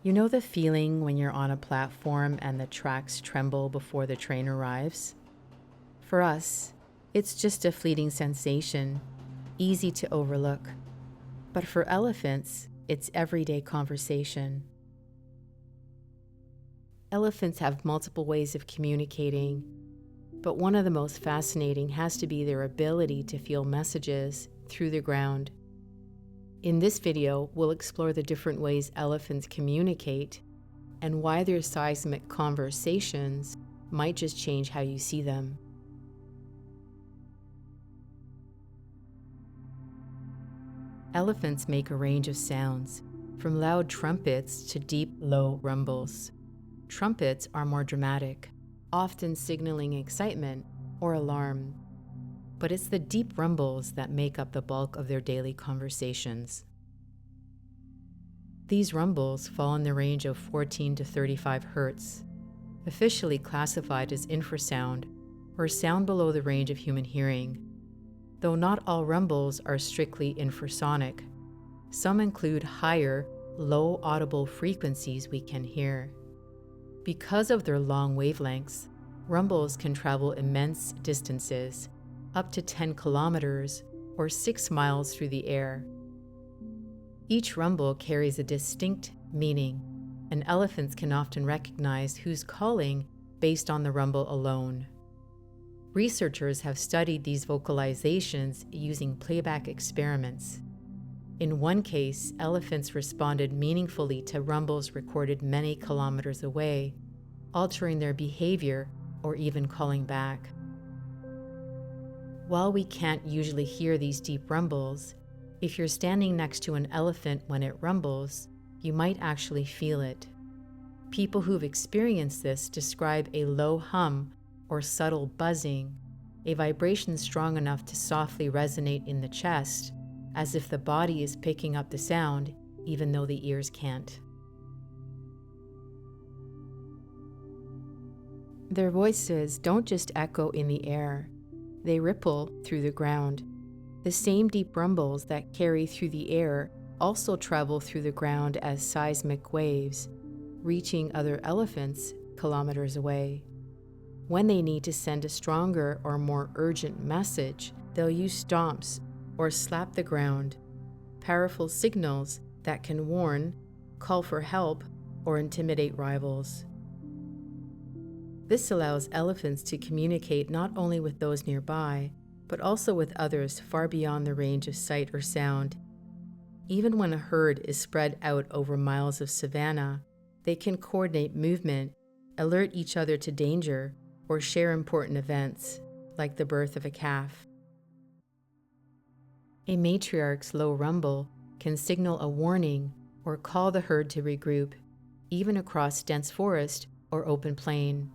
You know the feeling when you're on a platform and the tracks tremble before the train arrives? For us, it's just a fleeting sensation, easy to overlook. But for elephants, it's everyday conversation. Elephants have multiple ways of communicating, but one of the most fascinating has to be their ability to feel messages through the ground. In this video, we'll explore the different ways elephants communicate and why their seismic conversations might just change how you see them. Elephants make a range of sounds, from loud trumpets to deep, low rumbles. Trumpets are more dramatic, often signaling excitement or alarm. But it's the deep rumbles that make up the bulk of their daily conversations. These rumbles fall in the range of 14 to 35 Hz, officially classified as infrasound, or sound below the range of human hearing. Though not all rumbles are strictly infrasonic, some include higher, low audible frequencies we can hear. Because of their long wavelengths, rumbles can travel immense distances, up to 10 kilometers or 6 miles through the air. Each rumble carries a distinct meaning, and elephants can often recognize who's calling based on the rumble alone. Researchers have studied these vocalizations using playback experiments. In one case, elephants responded meaningfully to rumbles recorded many kilometers away, altering their behavior or even calling back. While we can't usually hear these deep rumbles, if you're standing next to an elephant when it rumbles, you might actually feel it. People who've experienced this describe a low hum or subtle buzzing, a vibration strong enough to softly resonate in the chest, as if the body is picking up the sound, even though the ears can't. Their voices don't just echo in the air. They ripple through the ground. The same deep rumbles that carry through the air also travel through the ground as seismic waves, reaching other elephants kilometers away. When they need to send a stronger or more urgent message, they'll use stomps or slap the ground, powerful signals that can warn, call for help, or intimidate rivals. This allows elephants to communicate not only with those nearby, but also with others far beyond the range of sight or sound. Even when a herd is spread out over miles of savanna, they can coordinate movement, alert each other to danger, or share important events, like the birth of a calf. A matriarch's low rumble can signal a warning or call the herd to regroup, even across dense forest or open plain.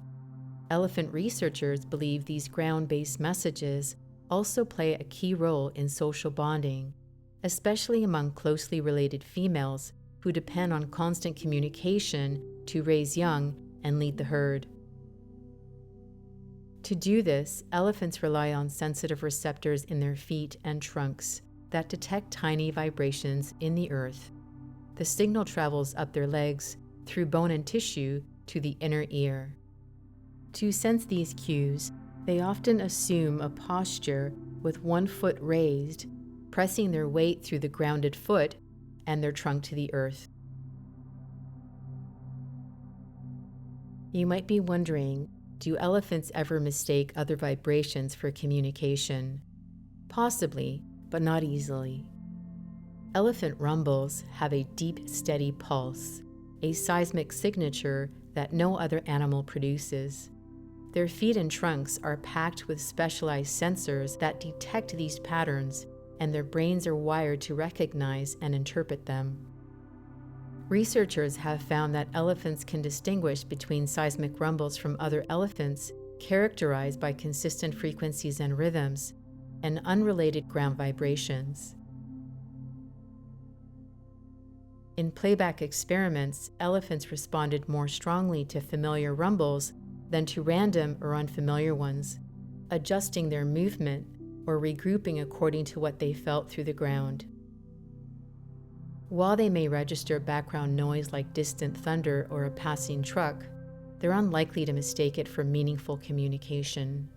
Elephant researchers believe these ground-based messages also play a key role in social bonding, especially among closely related females who depend on constant communication to raise young and lead the herd. To do this, elephants rely on sensitive receptors in their feet and trunks that detect tiny vibrations in the earth. The signal travels up their legs, through bone and tissue, to the inner ear. To sense these cues, they often assume a posture with one foot raised, pressing their weight through the grounded foot and their trunk to the earth. You might be wondering, do elephants ever mistake other vibrations for communication? Possibly, but not easily. Elephant rumbles have a deep, steady pulse, a seismic signature that no other animal produces. Their feet and trunks are packed with specialized sensors that detect these patterns, and their brains are wired to recognize and interpret them. Researchers have found that elephants can distinguish between seismic rumbles from other elephants characterized by consistent frequencies and rhythms, and unrelated ground vibrations. In playback experiments, elephants responded more strongly to familiar rumbles than to random or unfamiliar ones, adjusting their movement or regrouping according to what they felt through the ground. While they may register background noise like distant thunder or a passing truck, they're unlikely to mistake it for meaningful communication.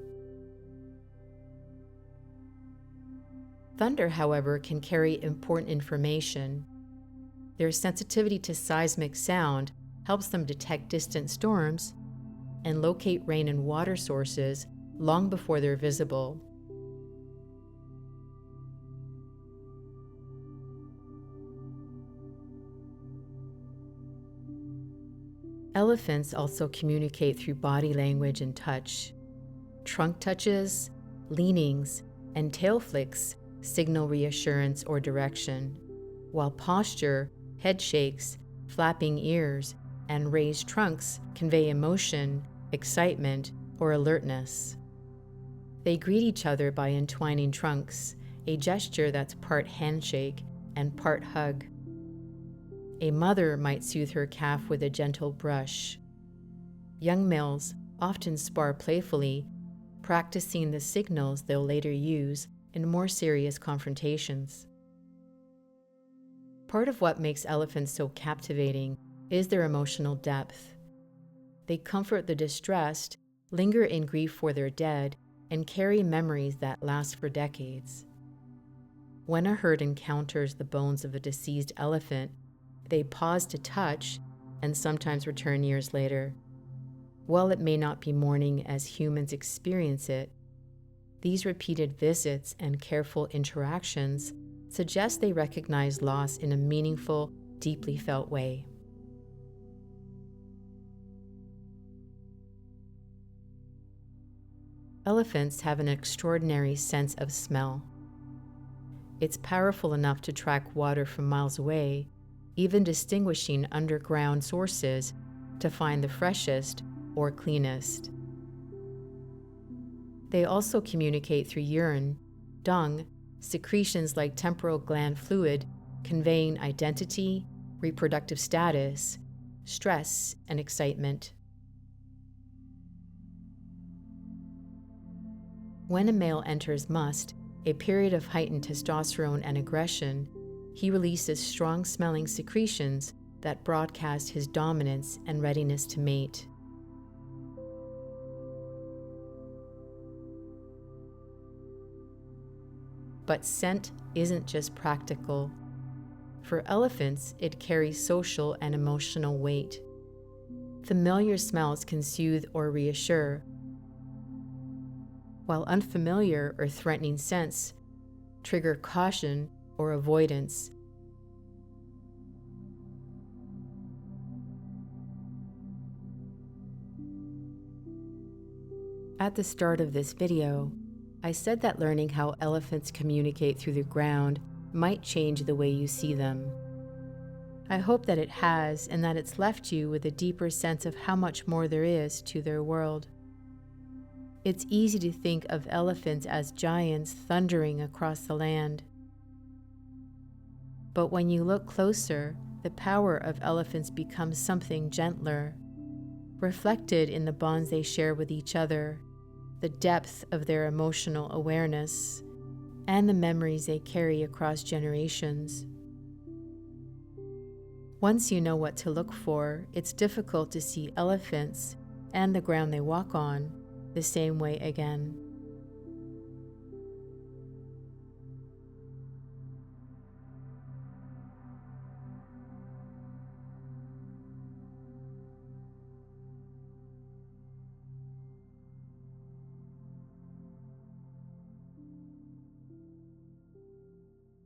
Thunder, however, can carry important information. Their sensitivity to seismic sound helps them detect distant storms and locate rain and water sources long before they're visible. Elephants also communicate through body language and touch. Trunk touches, leanings, and tail flicks signal reassurance or direction, while posture, head shakes, flapping ears, and raised trunks convey emotion, excitement, or alertness. They greet each other by entwining trunks, a gesture that's part handshake and part hug. A mother might soothe her calf with a gentle brush. Young males often spar playfully, practicing the signals they'll later use in more serious confrontations. Part of what makes elephants so captivating is their emotional depth. They comfort the distressed, linger in grief for their dead, and carry memories that last for decades. When a herd encounters the bones of a deceased elephant, they pause to touch and sometimes return years later. While it may not be mourning as humans experience it, these repeated visits and careful interactions suggest they recognize loss in a meaningful, deeply felt way. Elephants have an extraordinary sense of smell. It's powerful enough to track water from miles away, even distinguishing underground sources to find the freshest or cleanest. They also communicate through urine, dung, secretions like temporal gland fluid, conveying identity, reproductive status, stress, and excitement. When a male enters must, a period of heightened testosterone and aggression, he releases strong-smelling secretions that broadcast his dominance and readiness to mate. But scent isn't just practical. For elephants, it carries social and emotional weight. Familiar smells can soothe or reassure, while unfamiliar or threatening scents trigger caution or avoidance. At the start of this video, I said that learning how elephants communicate through the ground might change the way you see them. I hope that it has, and that it's left you with a deeper sense of how much more there is to their world. It's easy to think of elephants as giants thundering across the land. But when you look closer, the power of elephants becomes something gentler, reflected in the bonds they share with each other, the depth of their emotional awareness, and the memories they carry across generations. Once you know what to look for, it's difficult to see elephants and the ground they walk on the same way again.